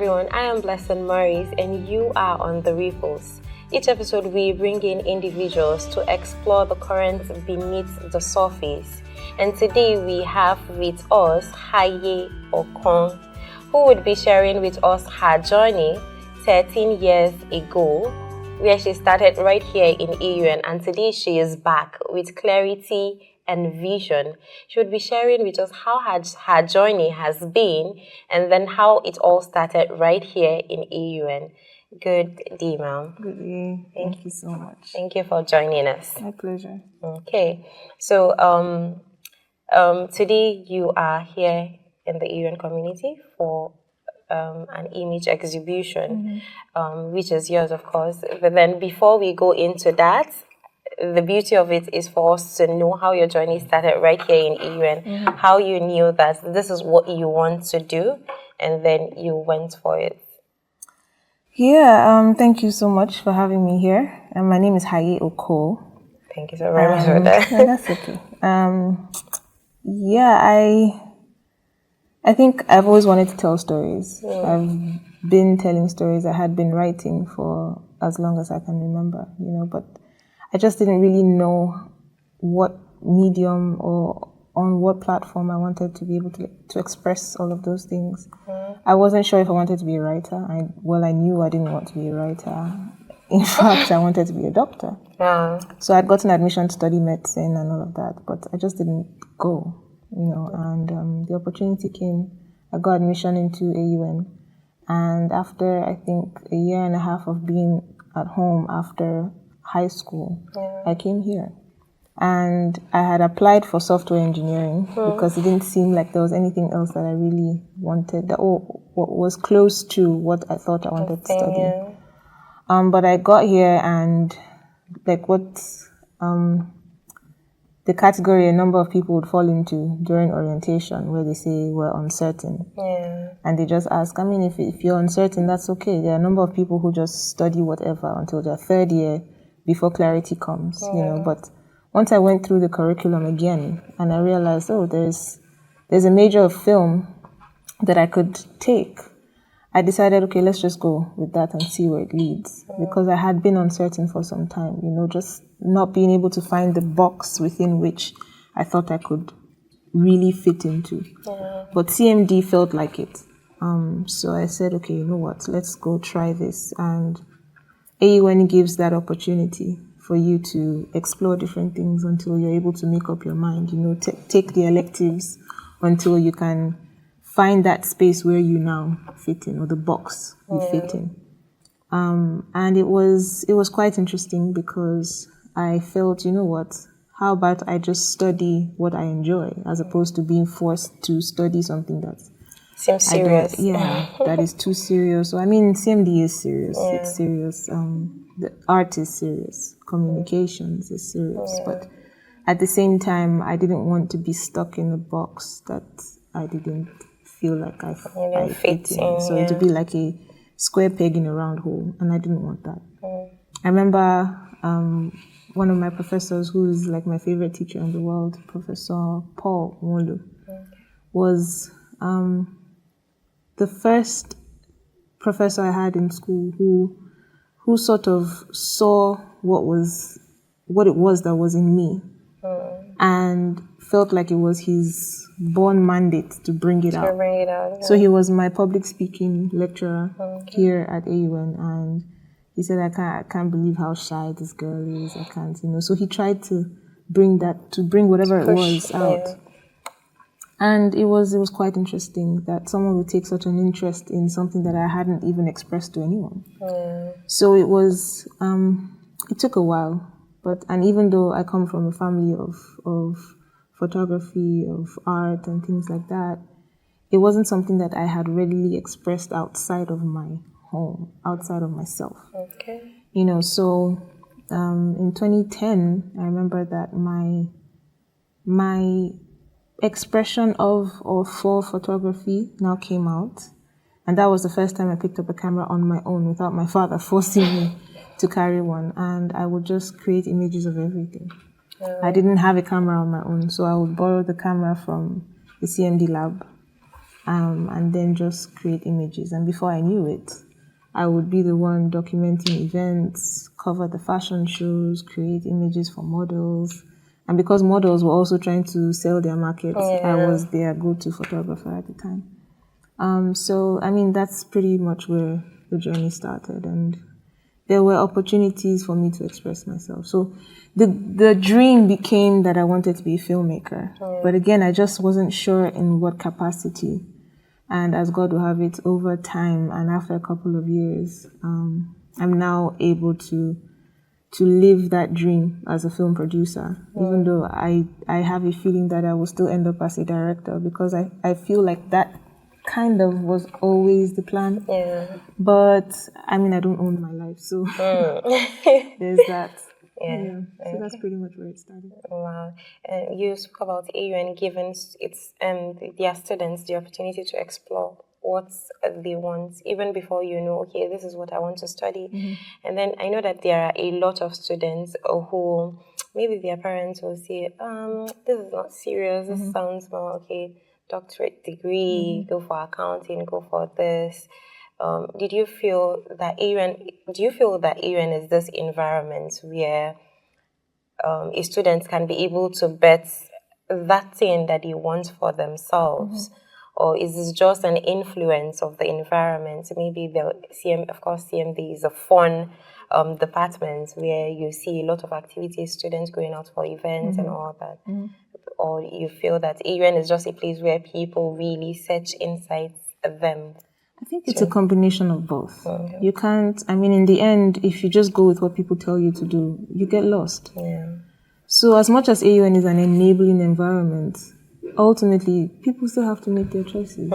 everyone, I am Blessed Maurice and you are on The Ripples. Each episode we bring in individuals to explore the currents beneath the surface. And today we have with us Haye Okoh, who would be sharing with us her journey 13 years ago, where she started right here in AUN, and today she is back with clarity and vision. She would be sharing with us how her journey has been and then how it all started right here in AUN. Good day, ma'am. Good day. Thank you so much. Thank you for joining us. My pleasure. Okay. So today you are here in the AUN community for an image exhibition, which is yours, of course. But then before we go into that, the beauty of it is for us to know how your journey started right here in AUN, how you knew that this is what you want to do, and then you went for it. Yeah, thank you so much for having me here. My name is Haye Okoh. Thank you so very much for that. Yeah, that's okay. I think I've always wanted to tell stories. I've been telling stories. I had been writing for as long as I can remember, but I just didn't really know what medium or on what platform I wanted to be able to express all of those things. I wasn't sure if I wanted to be a writer. I knew I didn't want to be a writer. In fact, I wanted to be a doctor. So I'd gotten admission to study medicine and all of that, but I just didn't go, and the opportunity came. I got admission into AUN, and after, I think, a year and a half of being at home after high school, I came here. And I had applied for software engineering because it didn't seem like there was anything else that I really wanted, that was close to what I thought I wanted to study. But I got here and the category a number of people would fall into during orientation, where they say we're uncertain. And they just ask, if you're uncertain, that's okay. There are a number of people who just study whatever until their third year before clarity comes, but once I went through the curriculum again and I realized, there's a major of film that I could take, I decided, okay, let's just go with that and see where it leads. Because I had been uncertain for some time, just not being able to find the box within which I thought I could really fit into. But CMD felt like it. So I said, okay, you know what, let's go try this. And AUN gives that opportunity for you to explore different things until you're able to make up your mind, take the electives until you can find that space where you now fit in, or the box you fit in. And it was quite interesting because I felt, how about I just study what I enjoy as opposed to being forced to study something that seems serious. That is too serious. So, CMD is serious. It's serious. The art is serious. Communications is serious. But at the same time, I didn't want to be stuck in a box that I didn't feel like I fit in. So it would be like a square peg in a round hole, and I didn't want that. I remember one of my professors, who is like my favorite teacher in the world, Professor Paul Molu, was the first professor I had in school who sort of saw what it was that was in me, and felt like it was his born mandate to bring it out. So he was my public speaking lecturer here at AUN, and he said, I can't believe how shy this girl is. I can't, So he tried to bring whatever it was out. And it was quite interesting that someone would take such an interest in something that I hadn't even expressed to anyone. So it was, it took a while, and even though I come from a family of photography, of art and things like that, it wasn't something that I had readily expressed outside of my home, outside of myself. So in 2010, I remember that my expression of or for photography now came out, and that was the first time I picked up a camera on my own without my father forcing me to carry one, and I would just create images of everything. I didn't have a camera on my own, so I would borrow the camera from the CMD lab and then just create images. And before I knew it, I would be the one documenting events, cover the fashion shows, create images for models. And because models were also trying to sell their markets, I was their go-to photographer at the time. So, I mean, that's pretty much where the journey started. And there were opportunities for me to express myself. So the dream became that I wanted to be a filmmaker. But again, I just wasn't sure in what capacity. And as God will have it, over time and after a couple of years, I'm now able to live that dream as a film producer, even though I have a feeling that I will still end up as a director, because I feel like that kind of was always the plan. Yeah. But I mean, I don't own my life, so there's that. Yeah. So that's pretty much where it started. Wow. You spoke about AUN giving their students the opportunity to explore what they want, even before you know, okay, this is what I want to study. And then I know that there are a lot of students who maybe their parents will say, this is not serious, this sounds more, okay, doctorate degree, go for accounting, go for this. Do you feel that AUN is this environment where a student can be able to bet that thing that they want for themselves? Or is this just an influence of the environment? Maybe CMD is a fun department where you see a lot of activities, students going out for events and all that. Or you feel that AUN is just a place where people really search inside them? I think it's a combination of both. You can't, I mean, in the end, if you just go with what people tell you to do, you get lost. So as much as AUN is an enabling environment, ultimately, people still have to make their choices.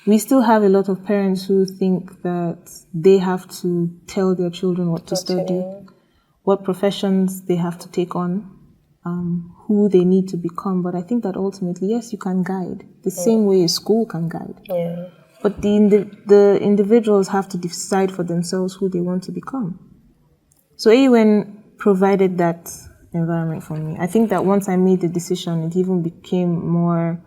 We still have a lot of parents who think that they have to tell their children what to study, what professions they have to take on, who they need to become. But I think that ultimately, yes, you can guide the same way a school can guide. But the individuals have to decide for themselves who they want to become. So AUN provided that environment for me. I think that once I made the decision, it even became more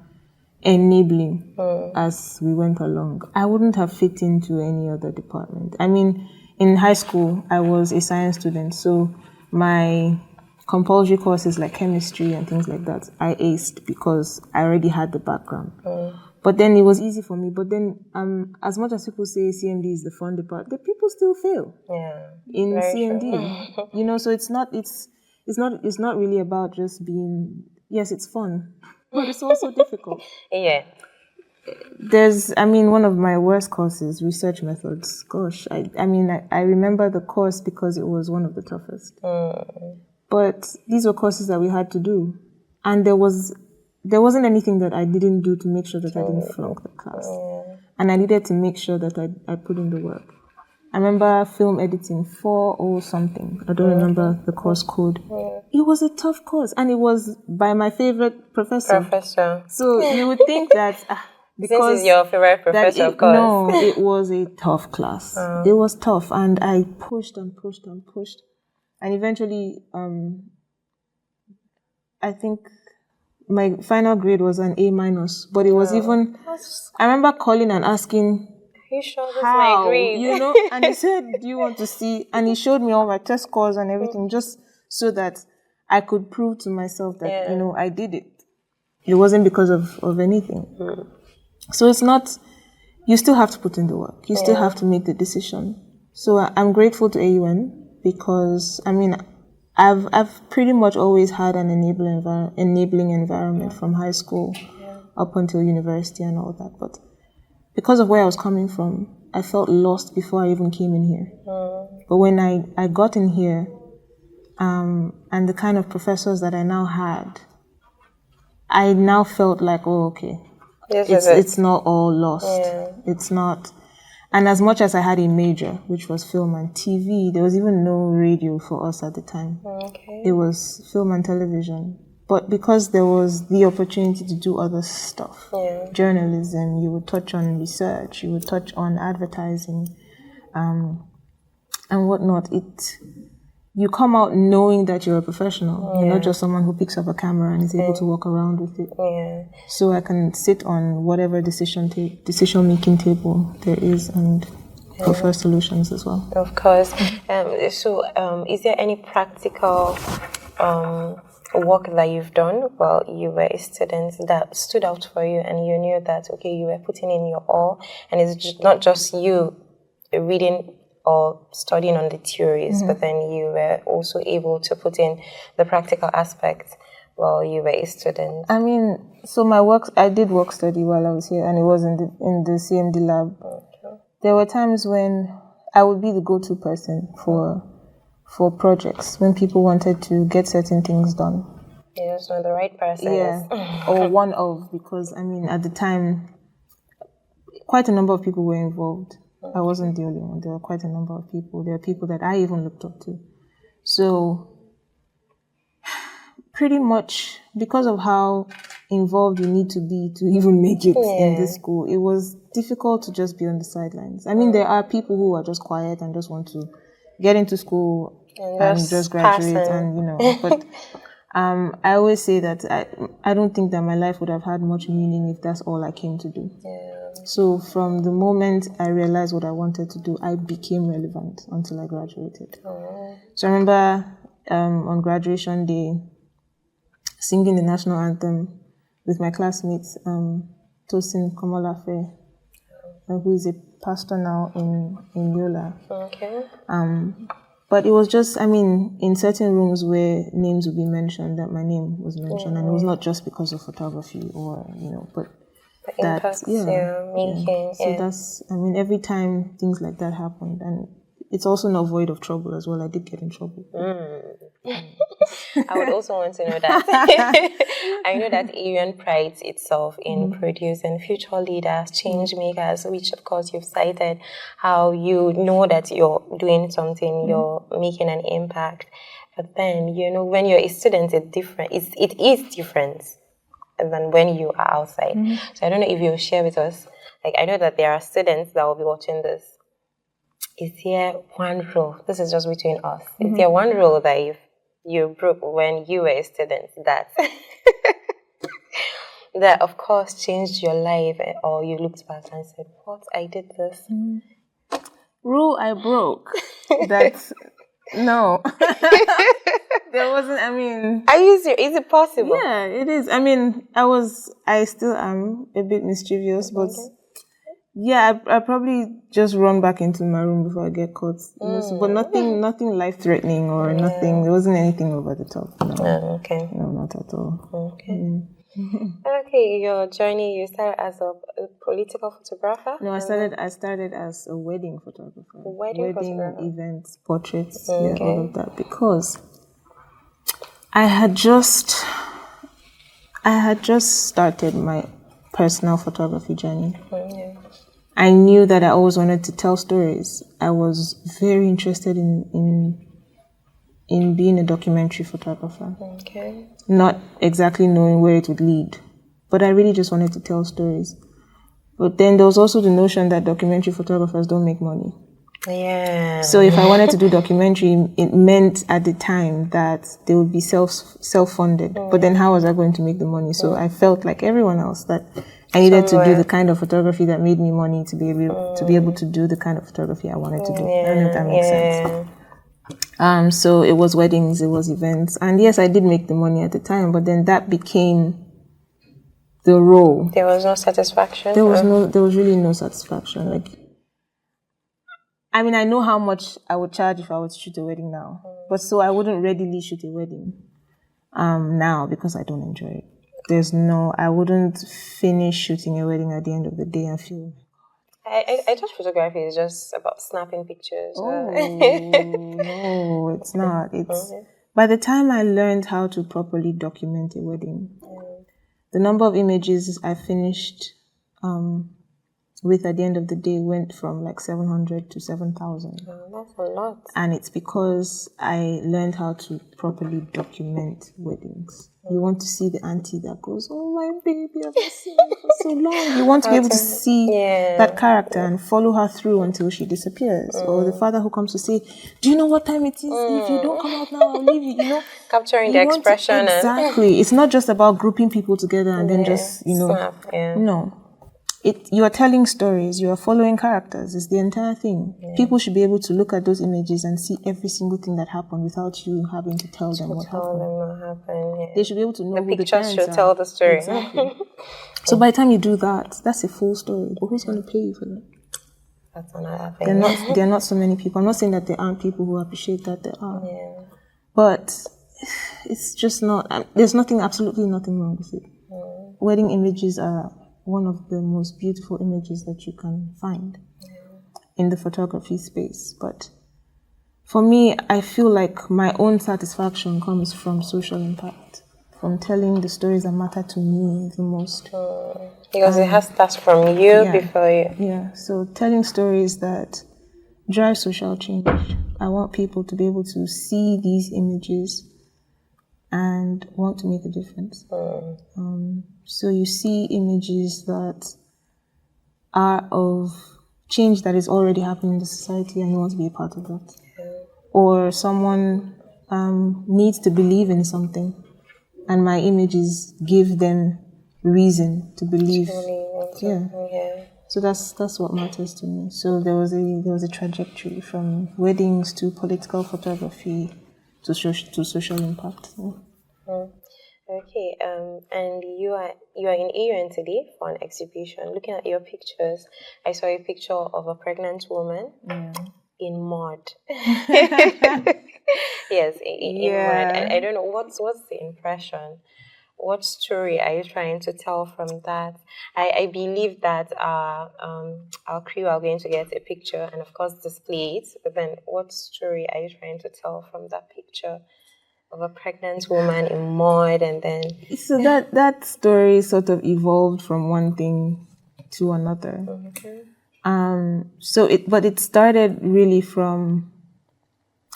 enabling as we went along. I wouldn't have fit into any other department. I mean, in high school, I was a science student, so my compulsory courses like chemistry and things like that, I aced because I already had the background. But then it was easy for me. But then, as much as people say CMD is the fun department, the people still fail in CMD. You know, so it's not really about just being, yes, it's fun, but it's also difficult. One of my worst courses, research methods. Gosh, I remember the course because it was one of the toughest. But these were courses that we had to do, and there wasn't anything that I didn't do to make sure that I didn't flunk the class. And I needed to make sure that I put in the work. I remember film editing 4 something. I don't remember the course code. It was a tough course, and it was by my favorite professor. So you would think that because this is your favorite professor, of course. No, it was a tough class. It was tough, and I pushed and pushed and pushed, and eventually, I think my final grade was an A-, but it was even. I remember calling and asking, "Are you sure this is how? My grade?" You know, and he said, "Do you want to see?" And he showed me all my test scores and everything, just so that I could prove to myself that I did it. It wasn't because of anything. So it's not. You still have to put in the work. You still have to make the decision. So I'm grateful to AUN because I've pretty much always had an enabling environment from high school up until university and all that. But because of where I was coming from, I felt lost before I even came in here. But when I got in here, and the kind of professors that I now had, I now felt like, oh, okay, it's not all lost. It's not. And as much as I had a major, which was film and TV, there was even no radio for us at the time. It was film and television. But because there was the opportunity to do other stuff, journalism, you would touch on research, you would touch on advertising, and whatnot. you come out knowing that you're a professional. You're not just someone who picks up a camera and is able to walk around with it. Yeah. So I can sit on whatever decision-making table there is and prefer solutions as well. Of course. Is there any practical work that you've done while you were a student that stood out for you, and you knew that, okay, you were putting in your all, and it's not just you reading or studying on the theories, but then you were also able to put in the practical aspect while you were a student? I mean, so I did work study while I was here, and it was in the CMD lab. Okay. There were times when I would be the go-to person for projects, when people wanted to get certain things done. Yeah, that's not the right person. Yeah, or one of, because I mean, at the time, quite a number of people were involved. I wasn't the only one. There were quite a number of people. There are people that I even looked up to. So, pretty much because of how involved you need to be to even make it in this school, it was difficult to just be on the sidelines. I mean, there are people who are just quiet and just want to get into school and just graduate but I always say that I don't think that my life would have had much meaning if that's all I came to do. So from the moment I realized what I wanted to do, I became relevant until I graduated. So I remember on graduation day singing the national anthem with my classmates, Tosin Komolafe, who is a pastor now in Yola. Okay. But it was just, I mean, in certain rooms where names would be mentioned, that my name was mentioned, and it was not just because of photography or, but that, making. So that's, I mean, every time things like that happened, and it's also not void of trouble as well. I did get in trouble. I would also want to know that. I know that AUN prides itself in producing future leaders, change makers, which of course you've cited how you know that you're doing something, you're making an impact. But then, when you're a student, it is different than when you are outside. So I don't know if you'll share with us, like, I know that there are students that will be watching this. Is there one rule? This is just between us. Is there one rule that you broke when you were a student that that of course changed your life, or you looked back and said, "What? I did this." Rule I broke. That's no. There wasn't. I mean, are you serious? Is it possible? Yeah, it is. I mean, I still am a bit mischievous, but. Yeah, I probably just run back into my room before I get caught. But nothing life-threatening or nothing. There wasn't anything over the top. No. Okay. No, not at all. Okay. Okay, your journey, you started as a political photographer? No, I started as a wedding photographer. Wedding events, portraits, all of that. Because I had just started my personal photography journey. I knew that I always wanted to tell stories. I was very interested in being a documentary photographer. Okay. Not exactly knowing where it would lead, but I really just wanted to tell stories. But then there was also the notion that documentary photographers don't make money. Yeah. So if I wanted to do documentary, it meant at the time that they would be self-funded. But then how was I going to make the money? So I felt like everyone else that I needed to do the kind of photography that made me money to be able to do the kind of photography I wanted to do. I don't know if that makes sense. So it was weddings, it was events, and yes, I did make the money at the time. But then that became the role. There was no satisfaction. There was really no satisfaction. Like, I mean, I know how much I would charge if I would shoot a wedding now, but so I wouldn't readily shoot a wedding now because I don't enjoy it. I wouldn't finish shooting a wedding at the end of the day and feel. I thought photography is just about snapping pictures. Oh, no, it's not. It's by the time I learned how to properly document a wedding, the number of images I finished with at the end of the day went from like 700 to 7,000. Oh, that's a lot. And it's because I learned how to properly document weddings. You want to see the auntie that goes, "Oh, my baby, I've not seen you for so long." You want to be able to see that character and follow her through until she disappears. Or the father who comes to say, "Do you know what time it is? If you don't come out now, I'll leave you." You know, capturing the expression. Exactly. It's not just about grouping people together and then just, snap, no. You are telling stories, you are following characters, it's the entire thing. People should be able to look at those images and see every single thing that happened without you having to tell them what happened. They should be able to know the who the pictures parents should are. tell the story. Exactly. So by the time you do that, that's a full story. But who's going to pay you for that? That's another thing. There are not so many people. I'm not saying that there aren't people who appreciate that. There are. Yeah. But it's just not, there's absolutely nothing wrong with it. Wedding images are one of the most beautiful images that you can find in the photography space. But for me, I feel like my own satisfaction comes from social impact, from telling the stories that matter to me the most. Because it has to start from you before you. Yeah, so telling stories that drive social change. I want people to be able to see these images and want to make a difference. So you see images that are of change that is already happening in the society and you want to be a part of that. Or someone needs to believe in something and my images give them reason to believe. So that's what matters to me. So there was a trajectory from weddings to political photography to social impact. Okay, and you are in AUN today for an exhibition. Looking at your pictures, I saw a picture of a pregnant woman in mud. Yes, in mud. I don't know what's the impression. What story are you trying to tell from that? I believe that our crew are going to get a picture and of course display it. But then, what story are you trying to tell from that picture of a pregnant woman in mud? And then so that story sort of evolved from one thing to another. But it started really from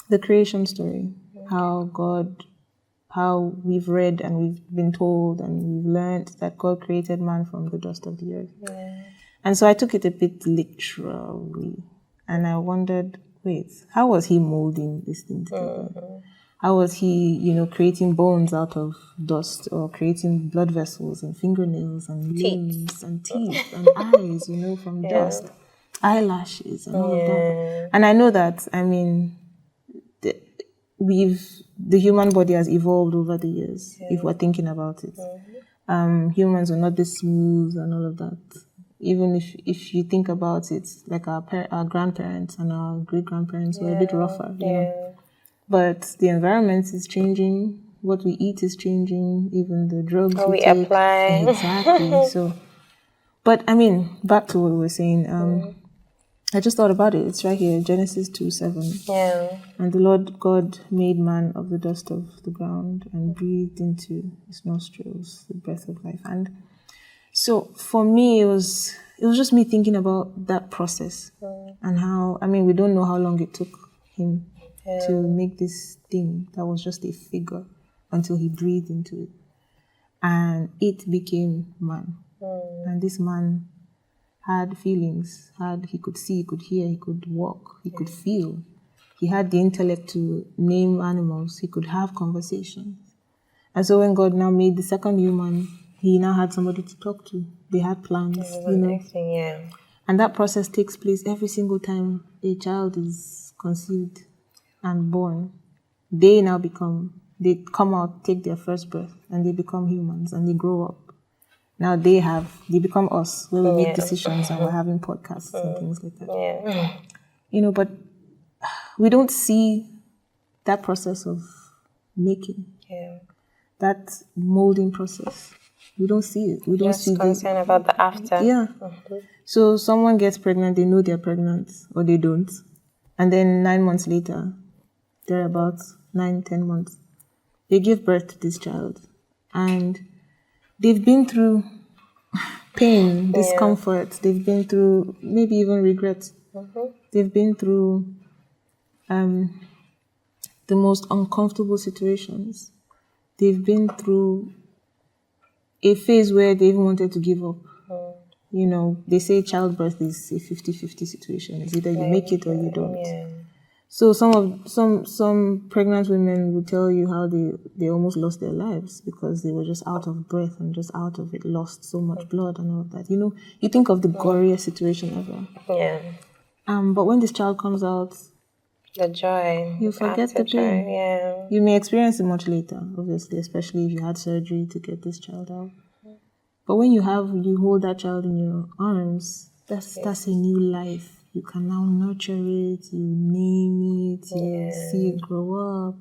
the creation story, how we've read and we've been told and we've learned that God created man from the dust of the earth. And so I took it a bit literally, and I wondered, wait, how was he molding this thing together? How was he, creating bones out of dust, or creating blood vessels and fingernails and limbs and teeth and eyes, from dust, eyelashes and all of that. And I know that, the human body has evolved over the years, if we're thinking about it. Humans were not this smooth and all of that. Even if you think about it, like our grandparents and our great-grandparents were a bit rougher, But the environment is changing. What we eat is changing. Even the drugs we take. Apply. Exactly. So, but back to what we were saying. I just thought about it. It's right here, Genesis 2:7. Yeah. And the Lord God made man of the dust of the ground and breathed into his nostrils the breath of life. And so for me, it was just me thinking about that process and how, we don't know how long it took him to make this thing that was just a figure until he breathed into it. And it became man. And this man had feelings, he could see, he could hear, he could walk, he could feel. He had the intellect to name animals, he could have conversations. And so when God now made the second human, he now had somebody to talk to. They had plans, And that process takes place every single time a child is conceived and born. They come out, take their first breath, and they become humans, and they grow up. Now they become us, where we make decisions and we're having podcasts and things like that. But we don't see that process of making, that molding process. We don't see it. We don't see concern about the after. Yeah. So someone gets pregnant, they know they're pregnant, or they don't. And then 9 months later, they're about 9-10 months, they give birth to this child. And they've been through pain, discomfort. They've been through maybe even regret. They've been through the most uncomfortable situations. They've been through a phase where they even wanted to give up. You know, they say childbirth is a 50-50 situation. It's either you make it or you don't. Yeah. So some pregnant women will tell you how they almost lost their lives because they were just out of breath and just out of it, lost so much blood and all of that. You know, you think of the goriest situation ever. Yeah. But when this child comes out, the joy. You forget the pain. Yeah. You may experience it much later, obviously, especially if you had surgery to get this child out. But when you hold that child in your arms, that's a new life. You can now nurture it, you name it, you see it grow up,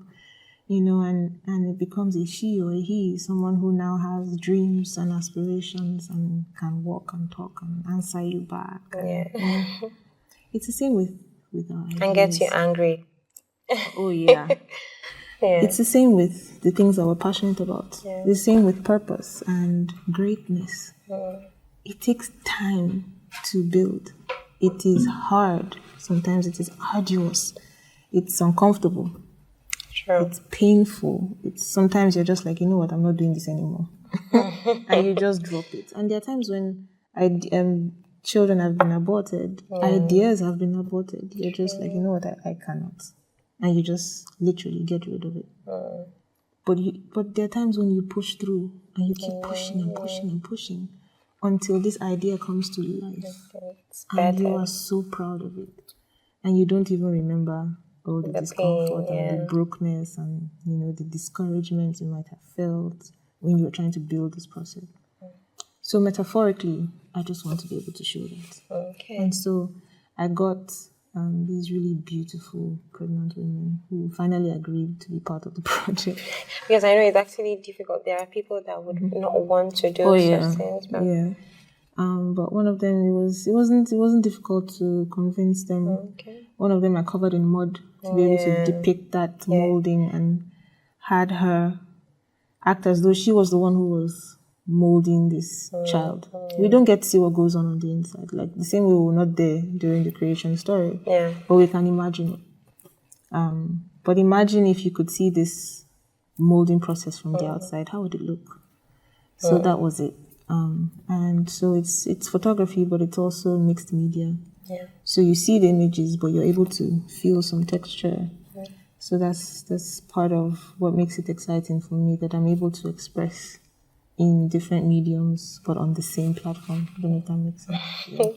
you know, and it becomes a she or a he, someone who now has dreams and aspirations and can walk and talk and answer you back. Yeah. It's the same with our ideas. And gets you angry. Oh, yeah. Yeah. It's the same with the things that we're passionate about. Yeah. The same with purpose and greatness. It takes time to build. It is hard. Sometimes it is arduous. It's uncomfortable. True. It's painful. Sometimes you're just like, you know what, I'm not doing this anymore. And you just drop it. And there are times when children have been aborted, ideas have been aborted. You're just like, you know what, I cannot. And you just literally get rid of it. But there are times when you push through and you keep pushing and pushing and pushing until this idea comes to life. And you are so proud of it. And you don't even remember all the discomfort and the brokenness and, you know, the discouragement you might have felt when you were trying to build this process. So metaphorically, I just want to be able to show that. Okay. And so I got these really beautiful pregnant women who finally agreed to be part of the project. Because I know it's actually difficult. There are people that would not want to do such things. But... Yeah. But one of them, it wasn't difficult to convince them. Okay. One of them I covered in mud to be able to depict that molding and had her act as though she was the one who was molding this child. We don't get to see what goes on the inside. Like the same way we were not there during the creation story. Yeah. But we can imagine it. But imagine if you could see this molding process from the outside. How would it look? So that was it. And so it's photography, but it's also mixed media. Yeah. So you see the images, but you're able to feel some texture. Yeah. So that's part of what makes it exciting for me, that I'm able to express in different mediums, but on the same platform. I don't know if that makes sense.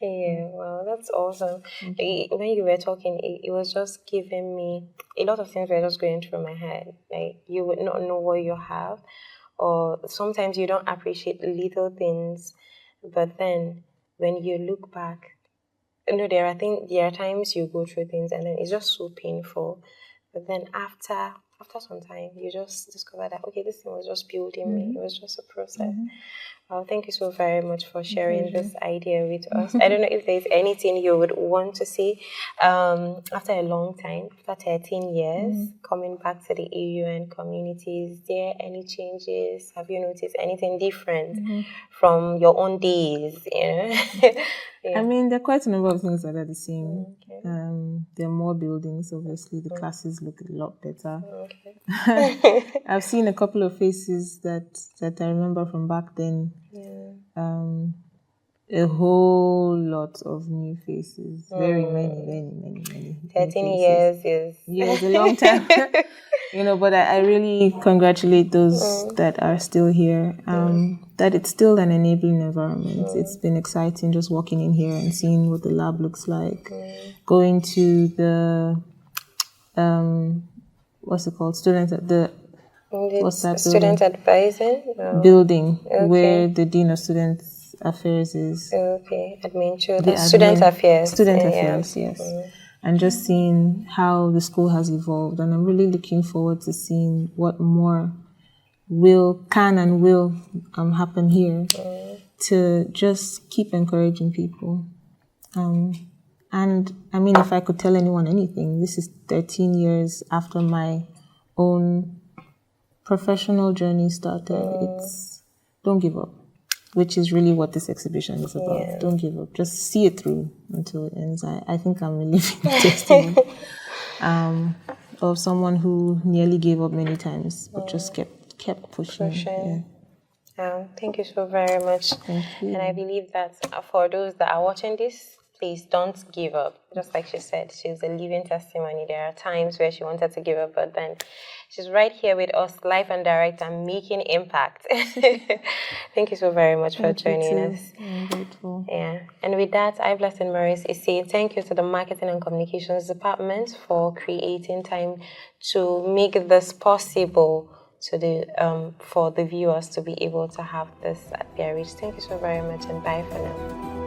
Yeah, well, that's awesome. When you were talking, it was just giving me a lot of things were just going through my head. Like, you would not know what you have, or sometimes you don't appreciate little things, but then when you look back, you know, there are times you go through things and then it's just so painful, but then after some time you just discover that, okay, this thing was just building me. It was just a process. Well, thank you so very much for sharing this idea with us. I don't know if there's anything you would want to say after a long time, after 13 years, coming back to the AUN community. Is there any changes? Have you noticed anything different from your own days? You know? I mean, there are quite a number of things that are the same. There are more buildings, obviously. The classes look a lot better. I've seen a couple of faces that I remember from back then. A whole lot of new faces. Very many 13 years is... Yeah, it's a long time. You know, but I really congratulate those that are still here. That it's still an enabling environment. It's been exciting just walking in here and seeing what the lab looks like. Going to the what's it called? Student advising building where the Dean of Students Affairs is. Student Affairs, yes. And just seeing how the school has evolved, and I'm really looking forward to seeing what more can and will happen here to just keep encouraging people. And I mean, if I could tell anyone anything, this is 13 years after my own professional journey started. Don't give up. which is really what this exhibition is about. Don't give up. Just see it through until it ends. I think I'm a living testimony of someone who nearly gave up many times, but just kept pushing. Thank you so very much. Thank you. And I believe that for those that are watching this, please don't give up. Just like she said, she's a living testimony. There are times where she wanted to give up, but then she's right here with us, live and direct, and making impact. Thank you so very much for joining us. I'm grateful. Yeah. And with that, I, Blessing Morris, is saying thank you to the Marketing and Communications Department for creating time to make this possible to the for the viewers to be able to have this at their reach. Thank you so very much, and bye for now.